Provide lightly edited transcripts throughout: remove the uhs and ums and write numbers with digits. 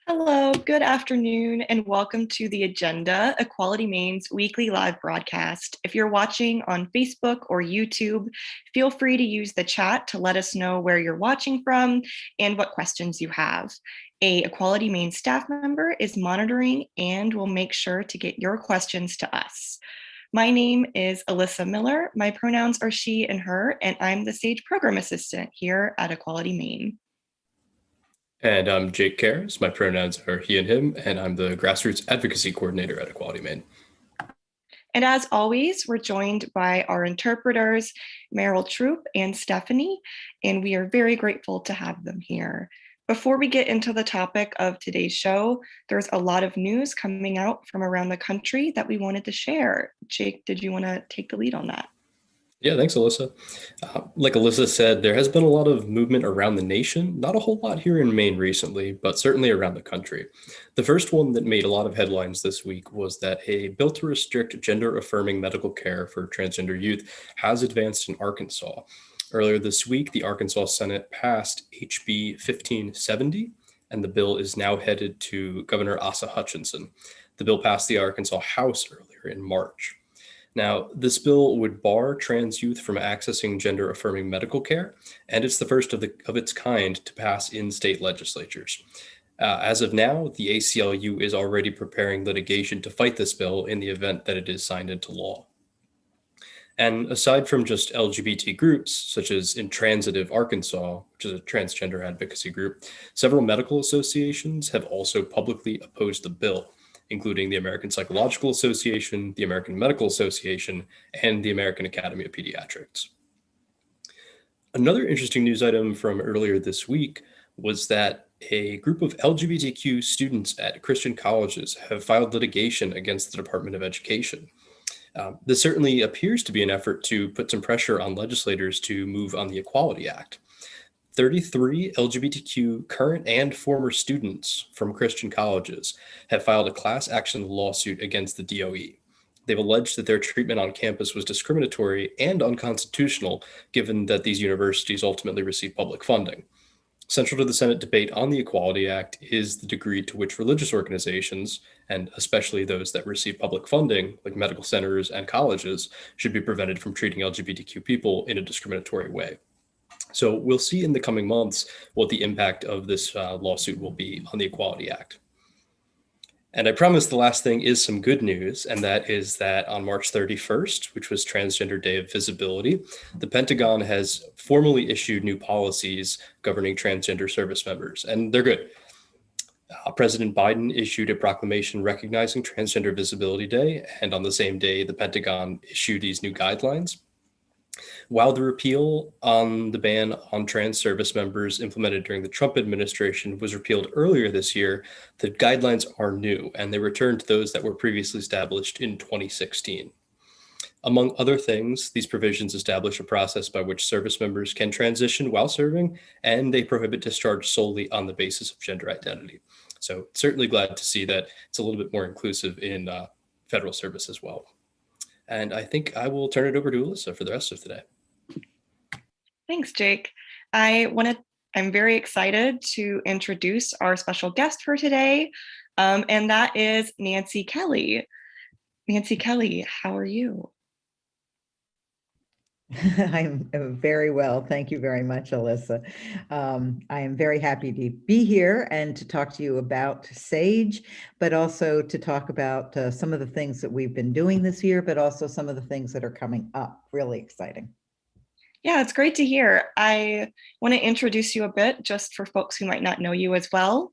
Hello, good afternoon, and welcome to the Agenda, Equality Maine's weekly live broadcast. If you're watching on Facebook or YouTube, feel free to use the chat to let us know where you're watching from and what questions you have. A Equality Maine staff member is monitoring and will make sure to get your questions to us. My name is Elissa Miller. My pronouns are she and her, and I'm the SAGE program assistant here at Equality Maine. And I'm Jake Karras. My pronouns are he and him, and I'm the Grassroots Advocacy Coordinator at Equality Maine. And as always, we're joined by our interpreters, Meryl Troop and Stephanie, and we are very grateful to have them here. Before we get into the topic of today's show, there's a lot of news coming out from around the country that we wanted to share. Jake, did you want to take the lead on that? Yeah, thanks, Elissa. Like Elissa said, there has been a lot of movement around the nation, not a whole lot here in Maine recently, but certainly around the country. The first one that made a lot of headlines this week was that a bill to restrict gender-affirming medical care for transgender youth has advanced in Arkansas. Earlier this week, the Arkansas Senate passed HB 1570, and the bill is now headed to Governor Asa Hutchinson. The bill passed the Arkansas House earlier in March. Now, this bill would bar trans youth from accessing gender-affirming medical care, and it's the first of its kind to pass in state legislatures. As of now, the ACLU is already preparing litigation to fight this bill in the event that it is signed into law. And aside from just LGBT groups, such as Intransitive Arkansas, which is a transgender advocacy group, several medical associations have also publicly opposed the bill, including the American Psychological Association, the American Medical Association, and the American Academy of Pediatrics. Another interesting news item from earlier this week was that a group of LGBTQ students at Christian colleges have filed litigation against the Department of Education. This certainly appears to be an effort to put some pressure on legislators to move on the Equality Act. 33 LGBTQ current and former students from Christian colleges have filed a class action lawsuit against the DOE. They've alleged that their treatment on campus was discriminatory and unconstitutional, given that these universities ultimately receive public funding. Central to the Senate debate on the Equality Act is the degree to which religious organizations, and especially those that receive public funding, like medical centers and colleges, should be prevented from treating LGBTQ people in a discriminatory way. So we'll see in the coming months what the impact of this lawsuit will be on the Equality Act. And I promise the last thing is some good news, and that is that on March 31st, which was Transgender Day of Visibility, the Pentagon has formally issued new policies governing transgender service members, and they're good. President Biden issued a proclamation recognizing Transgender Visibility Day, and on the same day, the Pentagon issued these new guidelines. While the repeal on the ban on trans service members implemented during the Trump administration was repealed earlier this year, the guidelines are new, and they return to those that were previously established in 2016. Among other things, these provisions establish a process by which service members can transition while serving, and they prohibit discharge solely on the basis of gender identity. So certainly glad to see that it's a little bit more inclusive in federal service as well. And I think I will turn it over to Elissa for the rest of today. Thanks, Jake. I'm very excited to introduce our special guest for today, and that is Nancy Kelly. Nancy Kelly, how are you? I'm very well. Thank you very much, Elissa. I am very happy to be here and to talk to you about SAGE, but also to talk about some of the things that we've been doing this year, but also some of the things that are coming up. Really exciting. Yeah, it's great to hear. I want to introduce you a bit just for folks who might not know you as well.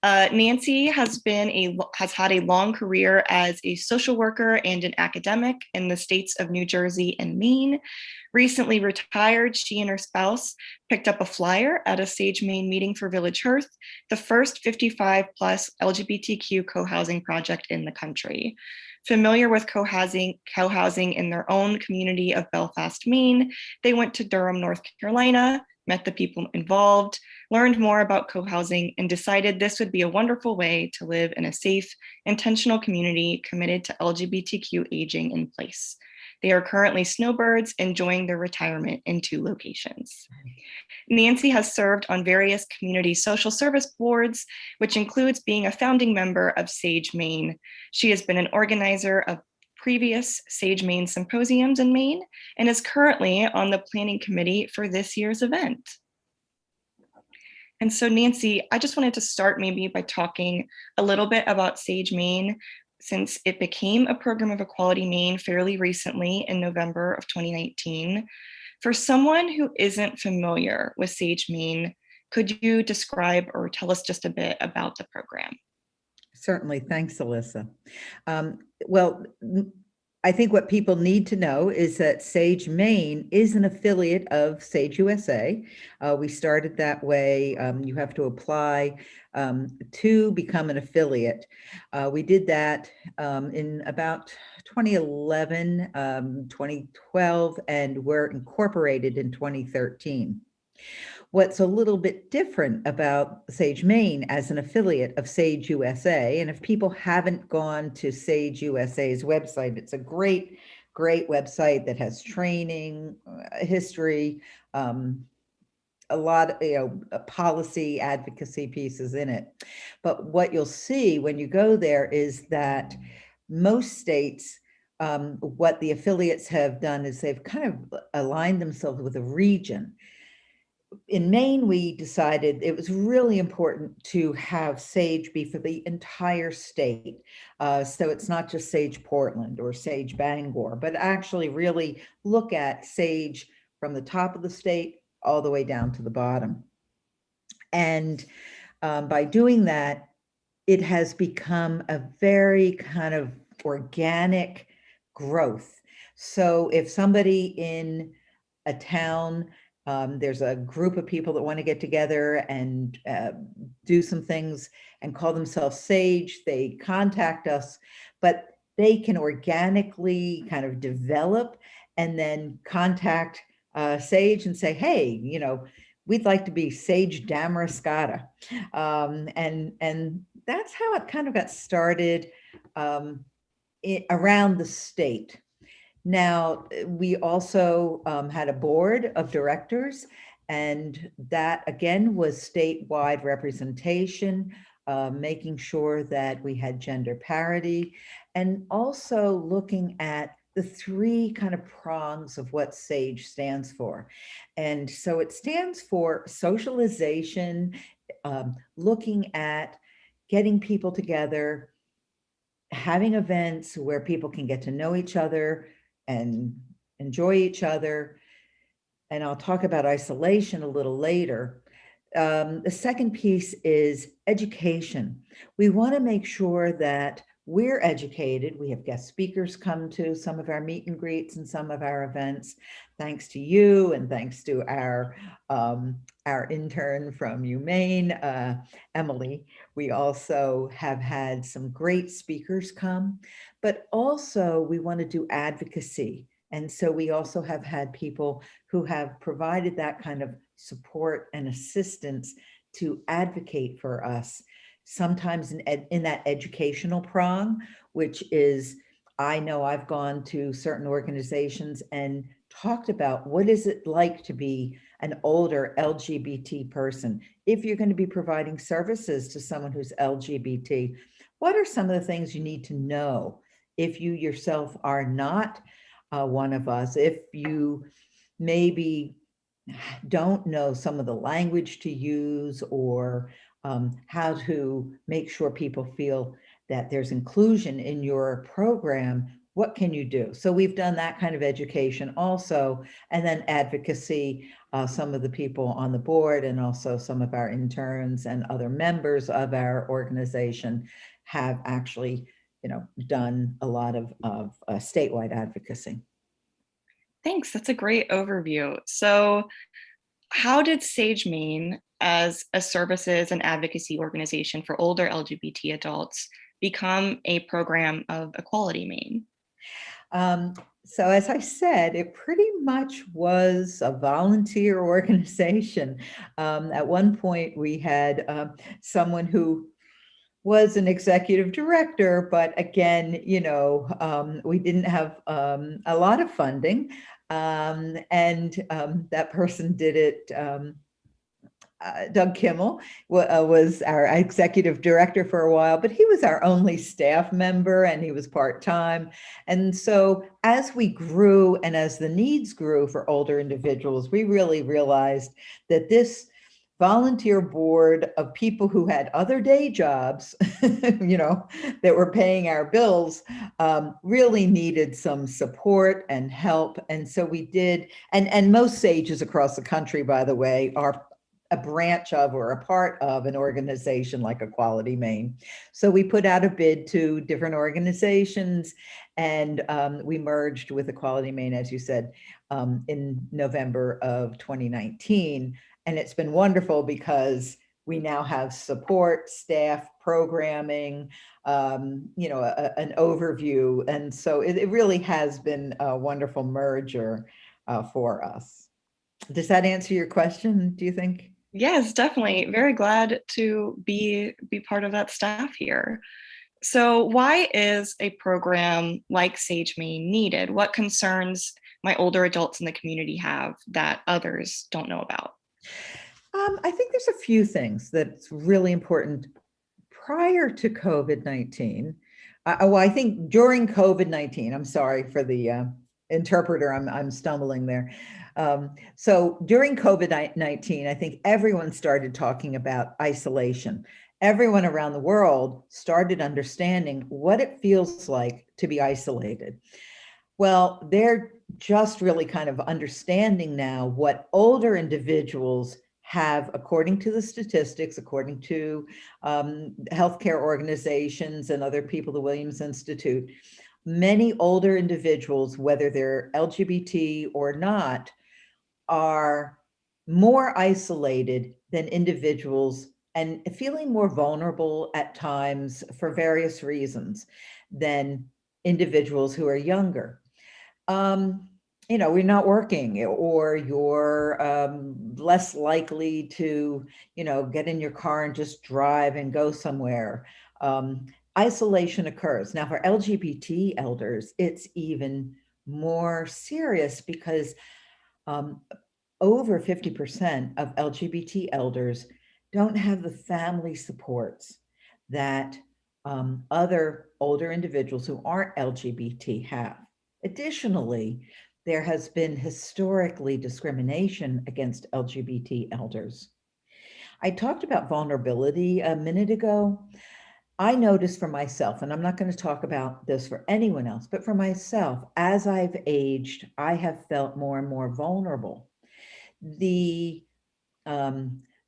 Nancy has had a long career as a social worker and an academic in the states of New Jersey and Maine. Recently retired, she and her spouse picked up a flyer at a SAGE Maine meeting for Village Hearth, the first 55 plus LGBTQ co-housing project in the country. Familiar with co-housing in their own community of Belfast, Maine, they went to Durham, North Carolina, met the people involved, learned more about co-housing, and decided this would be a wonderful way to live in a safe, intentional community committed to LGBTQ aging in place. They are currently snowbirds enjoying their retirement in 2 locations. Nancy has served on various community social service boards, which includes being a founding member of SAGE Maine. She has been an organizer of previous SAGE Maine symposiums in Maine and is currently on the planning committee for this year's event. And so, Nancy, I just wanted to start maybe by talking a little bit about SAGE Maine, since it became a program of Equality Maine fairly recently in November of 2019. For someone who isn't familiar with SAGE Maine, could you describe or tell us just a bit about the program? Certainly. Thanks, Elissa. Well, I think what people need to know is that SAGE Maine is an affiliate of SAGE USA. We started that way. You have to apply to become an affiliate. We did that in about 2011, 2012, and we're incorporated in 2013. What's a little bit different about SAGE Maine as an affiliate of SAGE USA, and if people haven't gone to SAGE USA's website, it's a great website that has training, history, a lot of policy advocacy pieces in it. But what you'll see when you go there is that most states, what the affiliates have done is they've kind of aligned themselves with a region. In Maine, we decided it was really important to have SAGE be for the entire state. So it's not just SAGE Portland or SAGE Bangor, but actually really look at SAGE from the top of the state all the way down to the bottom. And by doing that, it has become a very kind of organic growth. So if somebody in a town, there's a group of people that want to get together and do some things and call themselves SAGE, they contact us, but they can organically kind of develop and then contact SAGE and say, hey, you know, we'd like to be SAGE Damariscotta. And that's how it kind of got started around the state. Now, we also had a board of directors, and that again was statewide representation, making sure that we had gender parity, and also looking at the three kind of prongs of what SAGE stands for. And so it stands for socialization, looking at getting people together, having events where people can get to know each other and enjoy each other. And I'll talk about isolation a little later. The second piece is education. We want to make sure that we're educated. We have guest speakers come to some of our meet and greets and some of our events, thanks to you and thanks to our intern from UMaine, Emily. We also have had some great speakers come, but also we want to do advocacy. And so we also have had people who have provided that kind of support and assistance to advocate for us, sometimes in that educational prong, which is, I know I've gone to certain organizations and talked about what is it like to be an older LGBT person. If you're going to be providing services to someone who's LGBT, what are some of the things you need to know if you yourself are not one of us? If you maybe don't know some of the language to use or how to make sure people feel that there's inclusion in your program, what can you do? So we've done that kind of education also, and then advocacy. Some of the people on the board and also some of our interns and other members of our organization have actually, you know, done a lot of statewide advocacy. Thanks, that's a great overview. So how did SAGE Maine, as a services and advocacy organization for older LGBT adults, become a program of Equality Maine? So as I said, it pretty much was a volunteer organization. At one point, we had someone who was an executive director, but again, you know, we didn't have a lot of funding, and that person did it Doug Kimmel was our executive director for a while, but he was our only staff member and he was part-time. And so as we grew and as the needs grew for older individuals, we really realized that this volunteer board of people who had other day jobs, that were paying our bills, really needed some support and help. And so we did, and most SAGEs across the country, by the way, are a branch of or a part of an organization like Equality Maine. So we put out a bid to different organizations and we merged with Equality Maine, as you said, in November of 2019. And it's been wonderful because we now have support, staff, programming, an overview. And so it really has been a wonderful merger for us. Does that answer your question, do you think? Yes, definitely. Very glad to be part of that staff here. So why is a program like SAGE Maine needed? What concerns might older adults in the community have that others don't know about? I think there's a few things that's really important. Prior to COVID-19, I think during COVID-19, I'm sorry for the interpreter, I'm stumbling there. So during COVID-19, I think everyone started talking about isolation. Everyone around the world started understanding what it feels like to be isolated. Well, they're just really kind of understanding now what older individuals have, according to the statistics, according to healthcare organizations and other people, the Williams Institute, many older individuals, whether they're LGBT or not, are more isolated than individuals and feeling more vulnerable at times for various reasons than individuals who are younger. We're not working, or you're less likely to, get in your car and just drive and go somewhere. Isolation occurs. Now, for LGBT elders, it's even more serious because over 50% of LGBT elders don't have the family supports that other older individuals who aren't LGBT have. Additionally, there has been historically discrimination against LGBT elders. I talked about vulnerability a minute ago. I noticed for myself, and I'm not going to talk about this for anyone else, but for myself, as I've aged, I have felt more and more vulnerable. The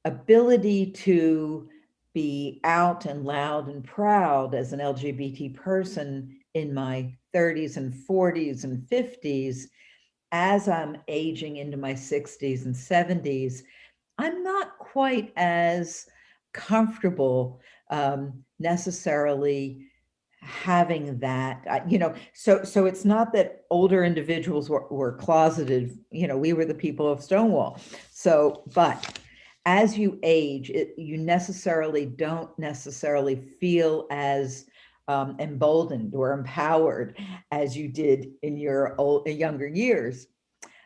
ability to be out and loud and proud as an LGBT person in my 30s and 40s and 50s, as I'm aging into my 60s and 70s, I'm not quite as comfortable necessarily having that, so it's not that older individuals were closeted, we were the people of Stonewall. So, but as you age, you don't necessarily feel as emboldened or empowered as you did in your younger years.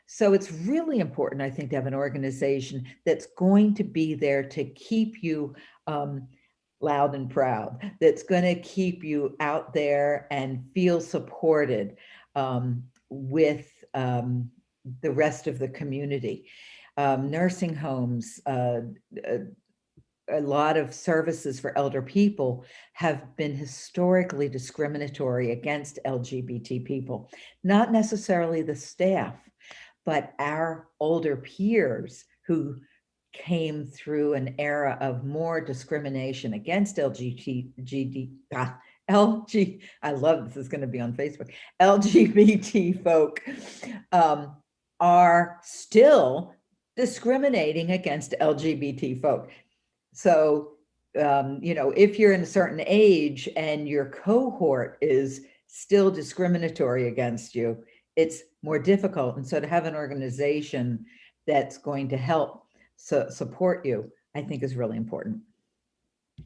So it's really important, I think, to have an organization that's going to be there to keep you loud and proud, that's going to keep you out there and feel supported with the rest of the community. Nursing homes, a lot of services for elder people have been historically discriminatory against LGBT people, not necessarily the staff, but our older peers who came through an era of more discrimination against I love this is going to be on Facebook, LGBT folk are still discriminating against LGBT folk. So, if you're in a certain age and your cohort is still discriminatory against you, it's more difficult. And so to have an organization that's going to help support you, I think is really important.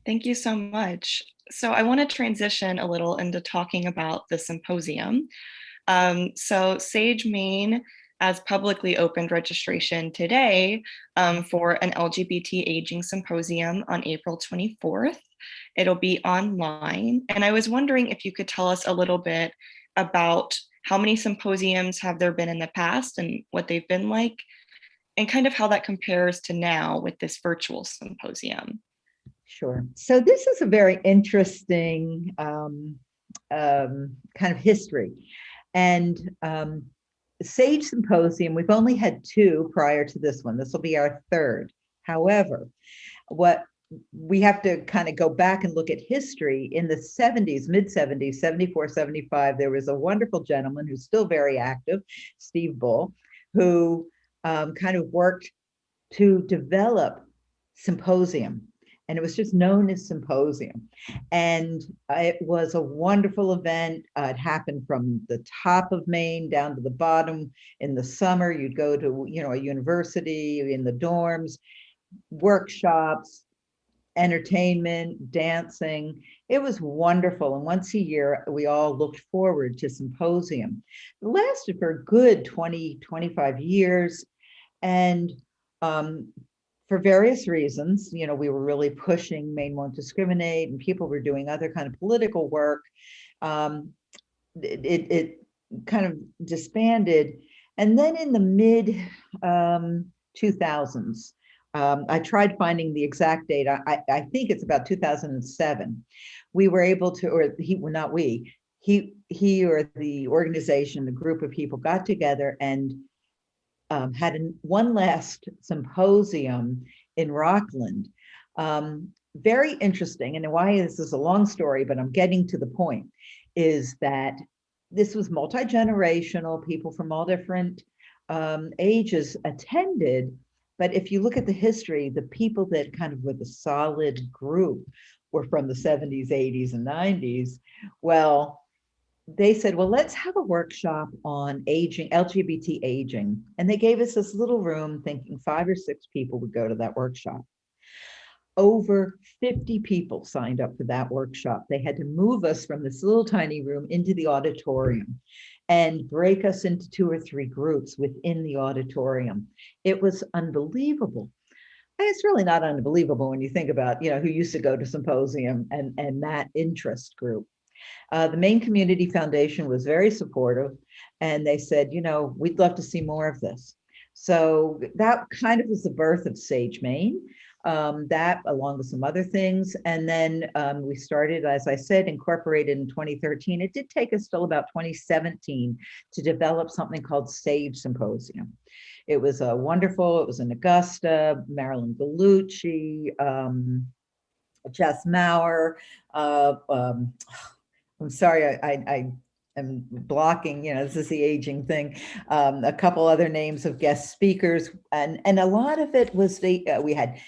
Thank you so much. So I want to transition a little into talking about the symposium. So SAGE Maine as publicly opened registration today for an LGBT Aging Symposium on April 24th. It'll be online. And I was wondering if you could tell us a little bit about how many symposiums have there been in the past and what they've been like, and kind of how that compares to now with this virtual symposium. Sure. So this is a very interesting kind of history. And SAGE Symposium, we've only had 2 prior to this one. This will be our 3rd. However, what we have to kind of go back and look at history. In the 70s, mid 70s, 74, 75, there was a wonderful gentleman who's still very active, Steve Bull, who kind of worked to develop Symposium. And it was just known as Symposium. And it was a wonderful event. It happened from the top of Maine down to the bottom. In the summer, you'd go to, a university, in the dorms, workshops, entertainment, dancing. It was wonderful. And once a year, we all looked forward to Symposium. It lasted for a good 20, 25 years. And for various reasons, we were really pushing Maine Won't Discriminate, and people were doing other kind of political work. It kind of disbanded. And then in the mid 2000s, I tried finding the exact date. I think it's about 2007. We were able to, or he, well, not we, he or the organization, the group of people got together and had one last symposium in Rockland. Very interesting, and why this is a long story, but I'm getting to the point, is that this was multi-generational, people from all different ages attended. But if you look at the history, the people that kind of were the solid group were from the 70s, 80s, and 90s. Well, they said, well, let's have a workshop on aging, LGBT aging. And they gave us this little room thinking 5 or 6 people would go to that workshop. Over 50 people signed up for that workshop. They had to move us from this little tiny room into the auditorium and break us into 2 or 3 groups within the auditorium. It was unbelievable. And it's really not unbelievable when you think about, who used to go to Symposium and that interest group. The Maine Community Foundation was very supportive, and they said, we'd love to see more of this. So that kind of was the birth of SAGE Maine, that along with some other things. And then we started, as I said, incorporated in 2013. It did take us till about 2017 to develop something called SAGE Symposium. It was wonderful. It was in Augusta, Marilyn Gallucci, Jess Maurer, I'm sorry, I am blocking, this is the aging thing. A couple other names of guest speakers, and a lot of it was we had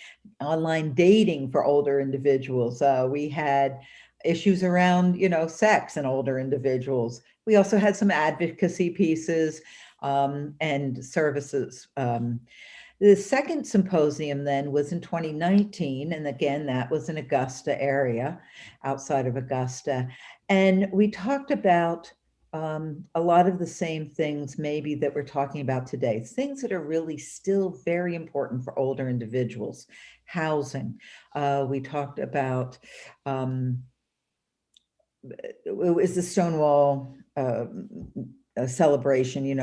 online dating for older individuals. We had issues around, sex and older individuals. We also had some advocacy pieces and services. The second symposium then was in 2019. And again, that was in Augusta area, outside of Augusta. And we talked about a lot of the same things maybe that we're talking about today, things that are really still very important for older individuals. Housing. We talked about, it was the Stonewall celebration,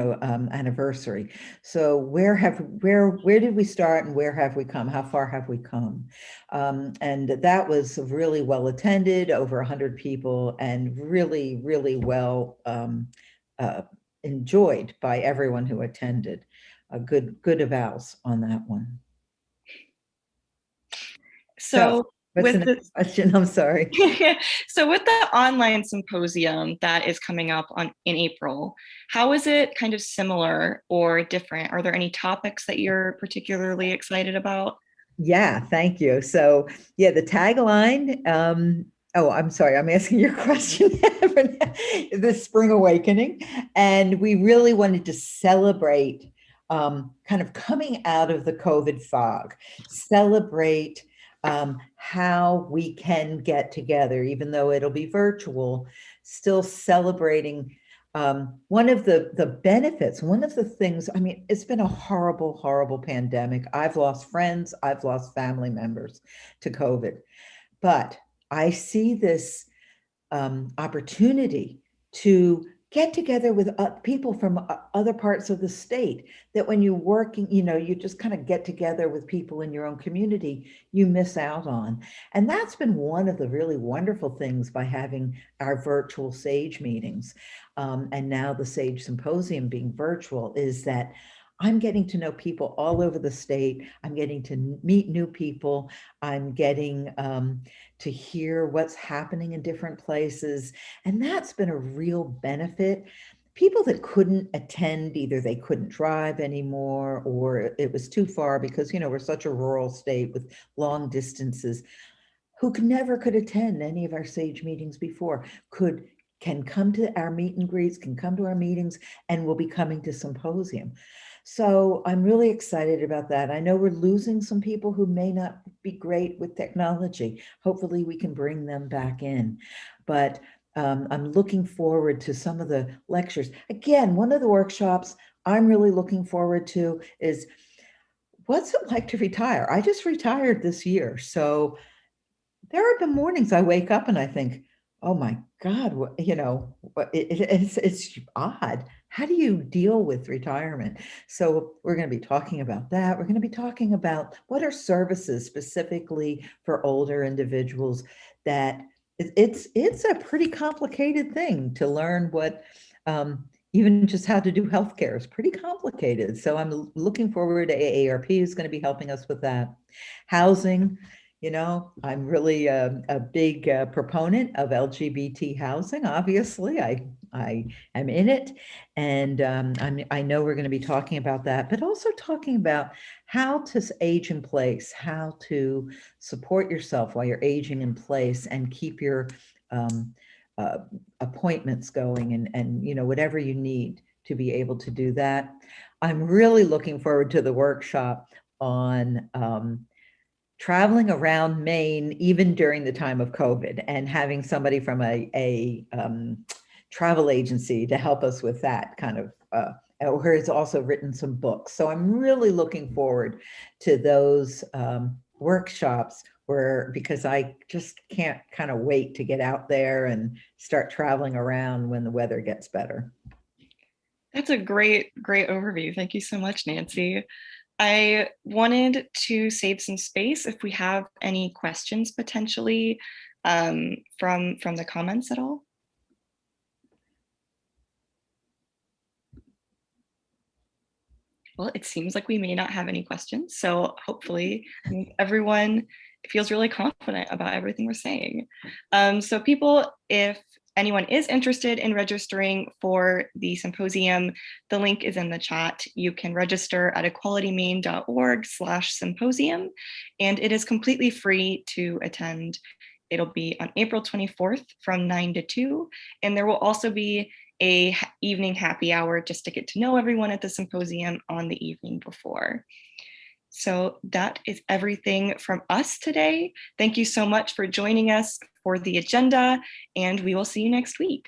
anniversary. So where did we start and where have we come? How far have we come? And that was really well attended, over 100 people, and really, really well enjoyed by everyone who attended. A good avals on that one. So what's the next question? I'm sorry. So with the online symposium that is coming up in April, how is it kind of similar or different? Are there any topics that you're particularly excited about? Yeah, thank you. So yeah, the tagline, oh, I'm sorry, I'm asking your question. The Spring Awakening. And we really wanted to celebrate kind of coming out of the COVID fog, celebrate how we can get together, even though it'll be virtual, still celebrating One of the benefits, one of the things, I mean, it's been a horrible, horrible pandemic. I've lost friends, I've lost family members to COVID, but I see this opportunity to get together with people from other parts of the state, that when you're working, you know, you just kind of get together with people in your own community, you miss out on. And that's been one of the really wonderful things by having our virtual SAGE meetings. And now the SAGE Symposium being virtual, is that I'm getting to know people all over the state. I'm getting to meet new people. I'm getting to hear what's happening in different places. And that's been a real benefit. People that couldn't attend, either they couldn't drive anymore, or it was too far because, you know, we're such a rural state with long distances, who never could attend any of our SAGE meetings before, can come to our meet and greets, can come to our meetings, and will be coming to symposium. So I'm really excited about that. I know we're losing some people who may not be great with technology. Hopefully we can bring them back in. But I'm looking forward to some of the lectures. Again, one of the workshops I'm really looking forward to is, what's it like to retire? I just retired this year. So there are the mornings I wake up and I think, oh my God, you know, it's odd. How do you deal with retirement? So we're going to be talking about that. We're going to be talking about what are services specifically for older individuals, that it's a pretty complicated thing to learn what, even just how to do healthcare is pretty complicated. So I'm looking forward to AARP, who's going to be helping us with that. Housing. You know, I'm really a big proponent of LGBT housing. Obviously, I am in it, and I know we're going to be talking about that, but also talking about how to age in place, how to support yourself while you're aging in place, and keep your appointments going, and you know, whatever you need to be able to do that. I'm really looking forward to the workshop on traveling around Maine, even during the time of COVID, and having somebody from a travel agency to help us with that kind of, who has also written some books. So I'm really looking forward to those workshops, because I just can't kind of wait to get out there and start traveling around when the weather gets better. That's a great overview. Thank you so much, Nancy. I wanted to save some space if we have any questions potentially from the comments at all. Well, it seems like we may not have any questions. So hopefully everyone feels really confident about everything we're saying. So people, if anyone is interested in registering for the symposium, the link is in the chat. You can register at equalitymaine.org/symposium, and it is completely free to attend. It'll be on April 24th from 9 to 2, and there will also be a evening happy hour just to get to know everyone at the symposium on the evening before. So that is everything from us today. Thank you so much for joining us for the agenda, and we will see you next week.